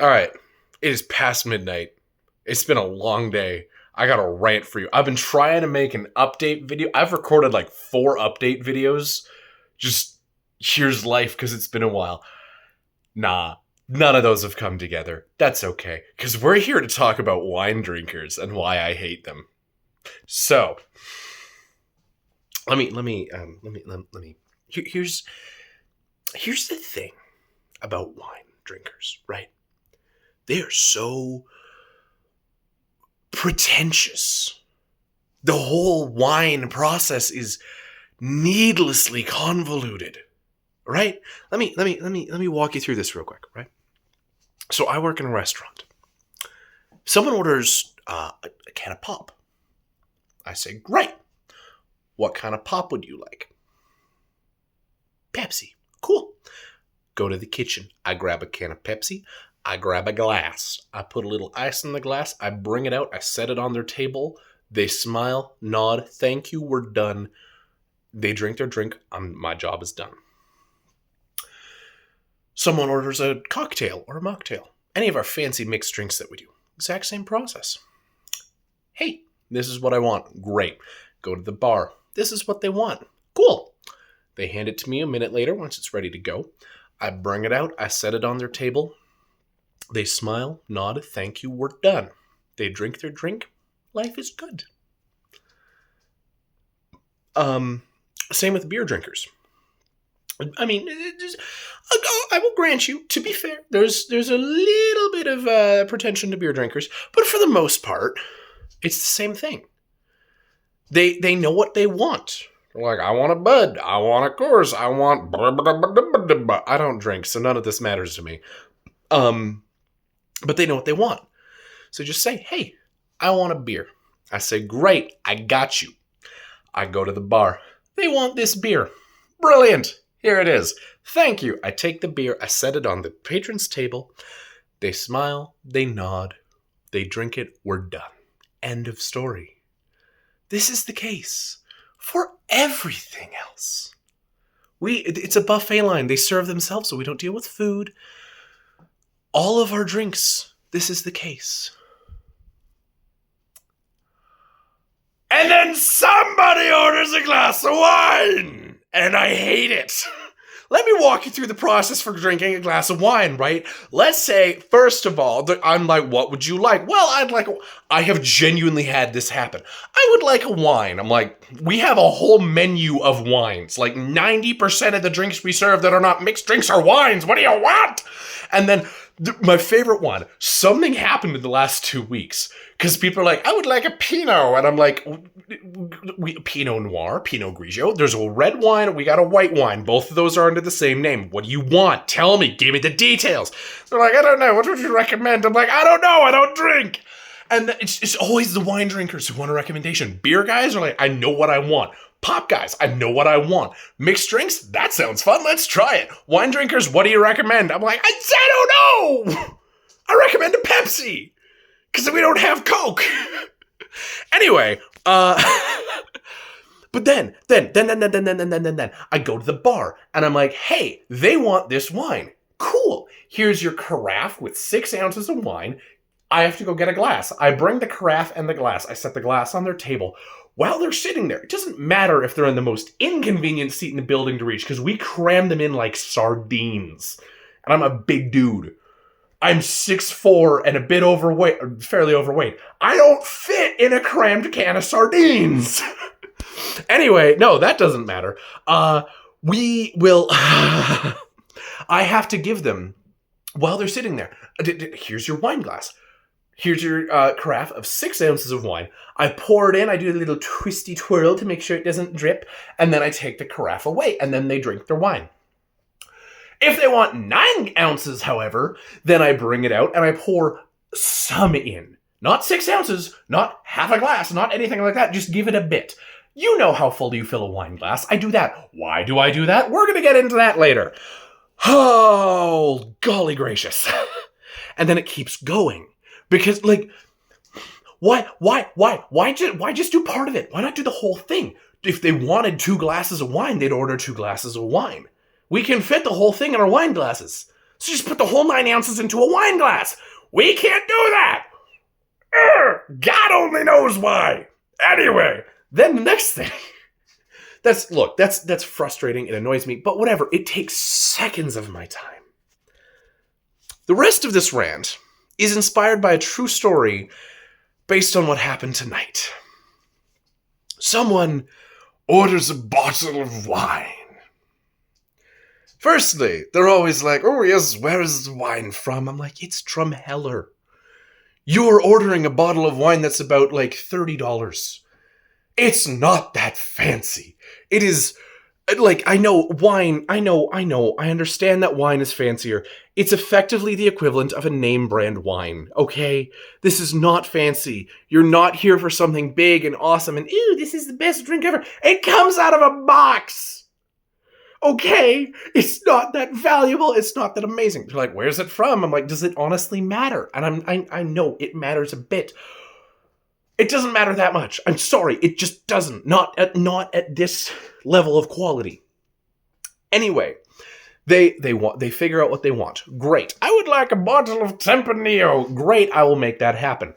All right. It is past midnight. It's been a long day. I got a rant for you. I've been trying to make an update video. I've recorded like 4 update videos. Just here's life because it's been a while. Nah, none of those have come together. That's okay, because we're here to talk about wine drinkers and why I hate them. So, let me. Here's the thing about wine drinkers, right? They are so pretentious. The whole wine process is needlessly convoluted, right? Let me walk you through this real quick, right? So I work in a restaurant. Someone orders a can of pop. I say, great. What kind of pop would you like? Pepsi. Cool. Go to the kitchen. I grab a can of Pepsi. I grab a glass. I put a little ice in the glass. I bring it out. I set it on their table. They smile, nod, thank you, we're done. They drink their drink. My job is done. Someone orders a cocktail or a mocktail. Any of our fancy mixed drinks that we do. Exact same process. Hey, this is what I want. Great. Go to the bar. This is what they want. Cool. They hand it to me a minute later once it's ready to go. I bring it out. I set it on their table. They smile, nod, thank you, we're done. They drink their drink. Life is good. Same with beer drinkers. I mean, I will grant you, to be fair, there's a little bit of pretension to beer drinkers, but for the most part, it's the same thing. They know what they want. They're like, I want a Bud, I want a Coors, I want... I don't drink, so none of this matters to me. But they know what they want. So just say, hey, I want a beer. I say, great, I got you. I go to the bar. They want this beer. Brilliant. Here it is. Thank you. I take the beer. I set it on the patron's table. They smile. They nod. They drink it. We're done. End of story. This is the case for everything else. It's a buffet line. They serve themselves, so we don't deal with food. All of our drinks, this is the case. And then somebody orders a glass of wine, and I hate it. Let me walk you through the process for drinking a glass of wine, right? Let's say, first of all, I'm like, what would you like? Well, I have genuinely had this happen. I would like a wine. I'm like, we have a whole menu of wines. Like 90% of the drinks we serve that are not mixed drinks are wines. What do you want? And then my favorite one, something happened in the last 2 weeks because people are like, I would like a Pinot. And I'm like, Pinot Noir, Pinot Grigio. There's a red wine. We got a white wine. Both of those are under the same name. What do you want? Tell me. Give me the details. They're like, I don't know. What would you recommend? I'm like, I don't know. I don't drink. And it's always the wine drinkers who want a recommendation. Beer guys are like, I know what I want. Pop guys, I know what I want. Mixed drinks? That sounds fun. Let's try it. Wine drinkers, what do you recommend? I'm like, I don't know. I recommend a Pepsi because we don't have Coke. Anyway, but then I go to the bar and I'm like, hey, they want this wine. Cool. Here's your carafe with 6 ounces of wine. I have to go get a glass. I bring the carafe and the glass. I set the glass on their table. While they're sitting there, it doesn't matter if they're in the most inconvenient seat in the building to reach, because we cram them in like sardines. And I'm a big dude. I'm 6'4" and a bit overweight, fairly overweight. I don't fit in a crammed can of sardines. Anyway, no, that doesn't matter. We will... I have to give them, while they're sitting there, here's your wine glass. Here's your carafe of 6 ounces of wine. I pour it in. I do a little twisty twirl to make sure it doesn't drip. And then I take the carafe away. And then they drink their wine. If they want 9 ounces, however, then I bring it out and I pour some in. Not 6 ounces, not half a glass, not anything like that. Just give it a bit. You know how full you fill a wine glass. I do that. Why do I do that? We're going to get into that later. Oh, golly gracious. And then it keeps going. Because, like, why just do part of it? Why not do the whole thing? If they wanted 2 glasses of wine, they'd order 2 glasses of wine. We can fit the whole thing in our wine glasses. So just put the whole 9 ounces into a wine glass. We can't do that. God only knows why. Anyway, then the next thing. That's frustrating. It annoys me, but whatever. It takes seconds of my time. The rest of this rant is inspired by a true story based on what happened tonight. Someone orders a bottle of wine. Firstly, they're always like, oh yes, where is the wine from? I'm like, it's Drumheller. You're ordering a bottle of wine that's about like $30. It's not that fancy. It is, like, I know wine, I understand that wine is fancier. It's effectively the equivalent of a name brand wine, okay? This is not fancy. You're not here for something big and awesome and, ew, this is the best drink ever. It comes out of a box. Okay, it's not that valuable. It's not that amazing. They're like, where's it from? I'm like, does it honestly matter? And I know it matters a bit. It doesn't matter that much. I'm sorry, it just doesn't. Not at this level of quality. Anyway, they figure out what they want. Great. I would like a bottle of Tempranillo. Great, I will make that happen.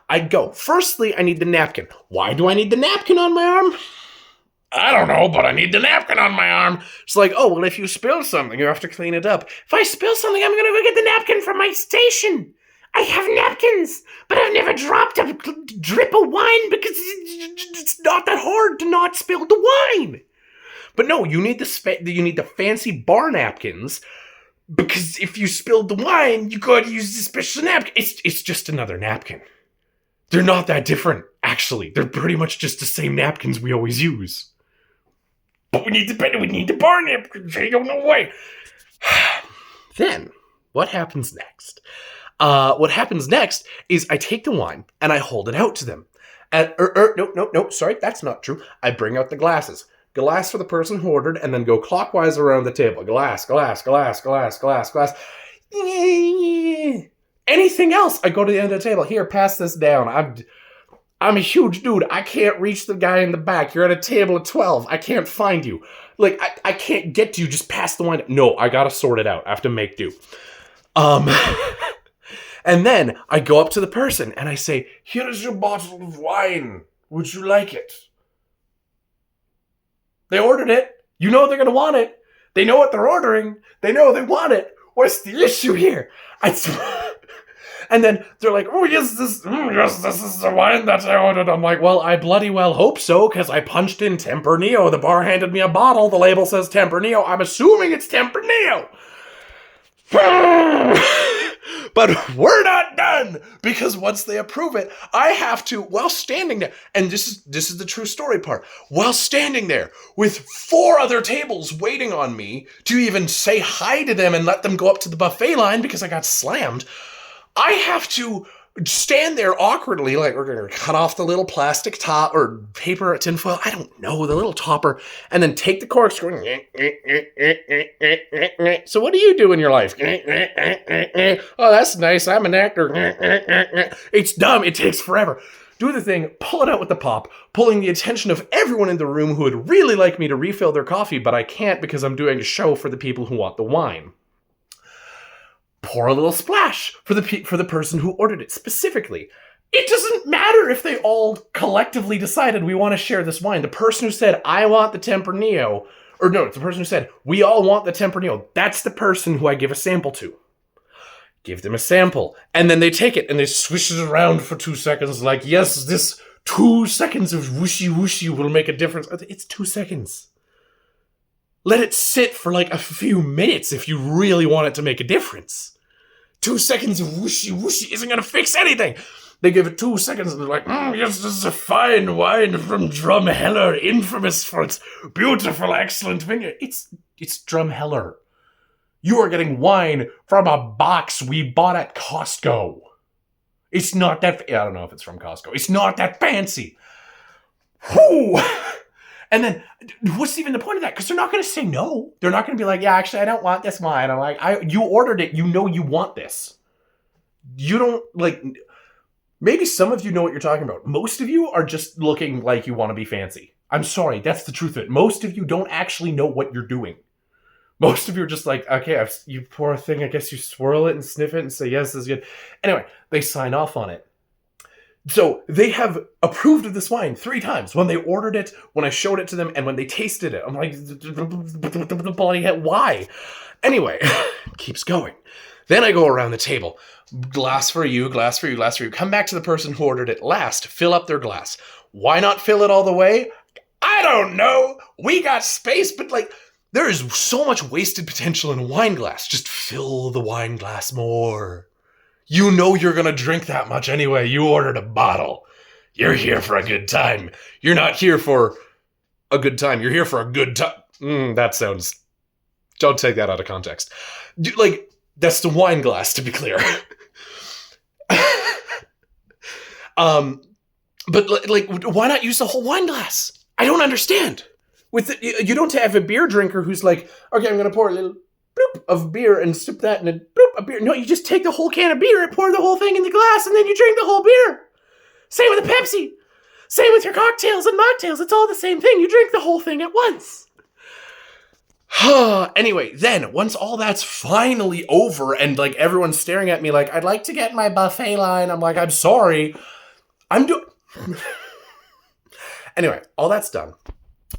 I go. Firstly, I need the napkin. Why do I need the napkin on my arm? I don't know, but I need the napkin on my arm. It's like, oh, well, if you spill something, you have to clean it up. If I spill something, I'm going to go get the napkin from my station. I have napkins, but I've never dropped a drip of wine because it's not that hard to not spill the wine. But no, you need the fancy bar napkins because if you spilled the wine, you got to use the special napkin. It's just another napkin. They're not that different, actually. They're pretty much just the same napkins we always use. But we need the bar napkins. I don't know why. Then, what happens next? What happens next is I take the wine and I hold it out to them. And no, sorry, that's not true. I bring out the glasses. Glass for the person who ordered, and then go clockwise around the table. Glass. Anything else, I go to the end of the table. Here, pass this down. I'm a huge dude. I can't reach the guy in the back. You're at a table of 12. I can't find you. Like, I can't get to you. Just pass the wine. No, I gotta sort it out. I have to make do. And then I go up to the person and I say, here is your bottle of wine. Would you like it? They ordered it. You know they're going to want it. They know what they're ordering. They know they want it. What's the issue here? And then they're like, oh, yes, this is the wine that I ordered. I'm like, well, I bloody well hope so, because I punched in Tempranillo. The bar handed me a bottle. The label says Tempranillo. I'm assuming it's Tempranillo. But we're not done, because once they approve it, I have to, while standing there, and this is the true story part, while standing there with 4 other tables waiting on me to even say hi to them and let them go up to the buffet line because I got slammed, I have to stand there awkwardly, like we're going to cut off the little plastic top or paper tinfoil, I don't know, the little topper, and then take the corkscrew. So what do you do in your life? Oh, that's nice. I'm an actor. It's dumb. It takes forever. Do the thing, pull it out with the pop, pulling the attention of everyone in the room who would really like me to refill their coffee, but I can't because I'm doing a show for the people who want the wine. Pour a little splash for the person who ordered it specifically. It doesn't matter if they all collectively decided we want to share this wine. The person who said, I want the Tempranillo, or no, the person who said, we all want the Tempranillo, that's the person who I give a sample to. Give them a sample, and then they take it and they swish it around for 2 seconds like, yes, this 2 seconds of whooshy will make a difference. It's 2 seconds. Let it sit for like a few minutes if you really want it to make a difference. 2 seconds of whooshy isn't going to fix anything. They give it 2 seconds and they're like, yes, this is a fine wine from Drumheller, infamous for its beautiful, excellent vineyard. It's Drumheller. You are getting wine from a box we bought at Costco. It's not that, I don't know if it's from Costco. It's not that fancy. Whoo! And then, what's even the point of that? Because they're not going to say no. They're not going to be like, yeah, actually, I don't want this wine. I'm like, you ordered it. You know you want this. You don't, like, maybe some of you know what you're talking about. Most of you are just looking like you want to be fancy. I'm sorry, that's the truth of it. Most of you don't actually know what you're doing. Most of you are just like, okay, you pour a thing, I guess you swirl it and sniff it and say, yes, this is good. Anyway, they sign off on it. So they have approved of this wine 3 times. When they ordered it, when I showed it to them, and when they tasted it. I'm like, bloody hell, why? Anyway, keeps going. Then I go around the table. Glass for you, glass for you, glass for you. Come back to the person who ordered it last. Fill up their glass. Why not fill it all the way? I don't know. We got space, but like, there is so much wasted potential in a wine glass. Just fill the wine glass more. You know you're going to drink that much anyway. You ordered a bottle. You're here for a good time. You're not here for a good time. You're here for a good time. That sounds... Don't take that out of context. Like, that's the wine glass, to be clear. But, like, why not use the whole wine glass? I don't understand. You don't have a beer drinker who's like, okay, I'm going to pour a little bloop of beer and sip that and then bloop of beer. No, you just take the whole can of beer and pour the whole thing in the glass and then you drink the whole beer. Same with a Pepsi. Same with your cocktails and mocktails. It's all the same thing. You drink the whole thing at once. Anyway, then, once all that's finally over and, like, everyone's staring at me like, I'd like to get my buffet line. I'm like, I'm sorry. Anyway, all that's done.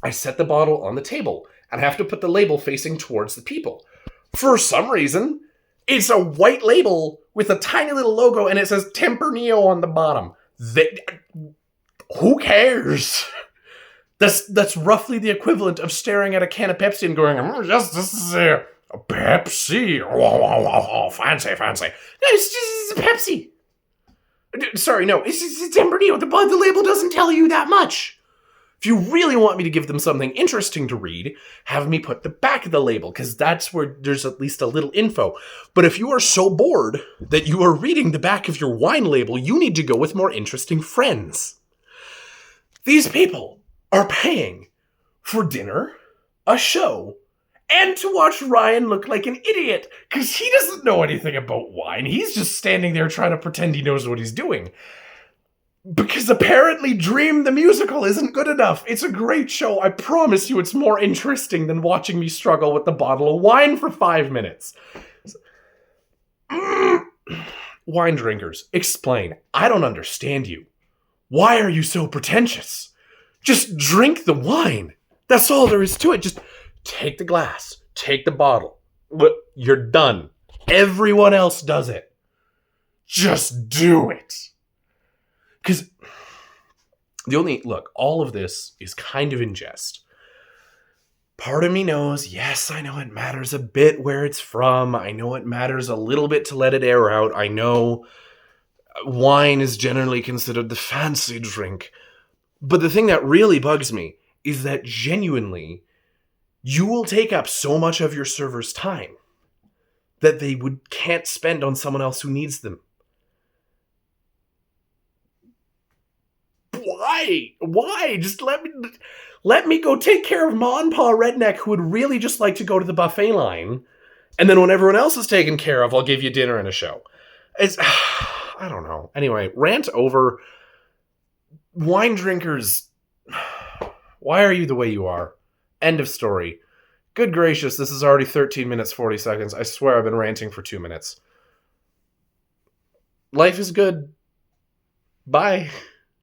I set the bottle on the table and have to put the label facing towards the people. For some reason, it's a white label with a tiny little logo and it says Tempranillo on the bottom. Who cares? That's roughly the equivalent of staring at a can of Pepsi and going, yes, this is a Pepsi. Oh, fancy. No, it's a Pepsi. Sorry, no, it's Tempranillo. The label doesn't tell you that much. If you really want me to give them something interesting to read, have me put the back of the label, because that's where there's at least a little info. But if you are so bored that you are reading the back of your wine label, you need to go with more interesting friends. These people are paying for dinner, a show, and to watch Ryan look like an idiot, because he doesn't know anything about wine. He's just standing there trying to pretend he knows what he's doing. Because apparently Dream the Musical isn't good enough. It's a great show. I promise you it's more interesting than watching me struggle with the bottle of wine for 5 minutes. Wine drinkers, explain. I don't understand you. Why are you so pretentious? Just drink the wine. That's all there is to it. Just take the glass. Take the bottle. You're done. Everyone else does it. Just do it. Because all of this is kind of in jest. Part of me knows, yes, I know it matters a bit where it's from. I know it matters a little bit to let it air out. I know wine is generally considered the fancy drink. But the thing that really bugs me is that genuinely, you will take up so much of your server's time that they can't spend on someone else who needs them. Why? Just let me go take care of Ma and Pa Redneck, who would really just like to go to the buffet line. And then when everyone else is taken care of, I'll give you dinner and a show. I don't know. Anyway, rant over. Wine drinkers, why are you the way you are? End of story. Good gracious, this is already 13 minutes, 40 seconds. I swear I've been ranting for 2 minutes. Life is good. Bye.